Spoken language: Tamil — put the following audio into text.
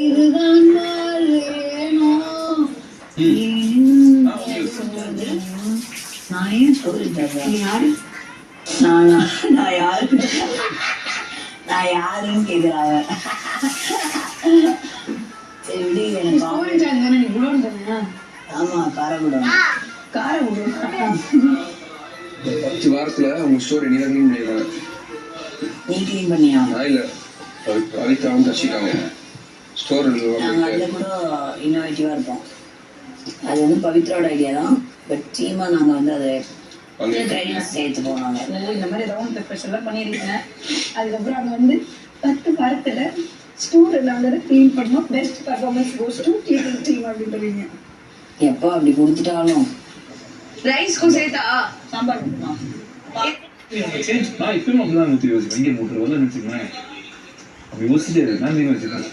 இதுதான் வேணும். நான் ஏன் சொல்லிட்டேன் யாரு நான் யாருன்னு கேக்குறாங்க. சரி விடு எனக்கு. ஆமா காரக்குடம். இந்த 10 வாரத்துல உங்க ஸ்டோர் நீ தான் பண்ணிடுறாங்க. நீ கிளீன் பண்ணியா? இல்ல கவிதா வந்து தச்சிட்டாங்க ஸ்டோர். நாங்கள் அதில் கூட இன்னோவேட்டிவா இருப்போம். அது வந்து பவித்ரோட ஐடியா தான். பட் டீமா நாங்கள் வந்து அதை கைடன்ஸ் சேர்த்துப்போம். நாங்கள் இந்த மாதிரி ரவுண்ட் பெப்பர்ஸ் எல்லாம் பண்ணியிருக்கேன். அதுக்கப்புறம் அங்கே வந்து 10 வாரத்தில் ஸ்டோர் நாங்கள் க்ளீன் பண்ணோம். Best performance goes to team அப்படின்னு சொல்லுவீங்க. எப்போ அப்படி கொடுத்துட்டாலும் ரைஸ்க்கும் சேர்த்தா சாம்பார் இப்பயும் அப்படிதான் யோசிப்பேன். இங்கே மூட்டு வந்து நினைச்சுக்கேன் அப்படி யோசிச்சுட்டே இருக்கேன்.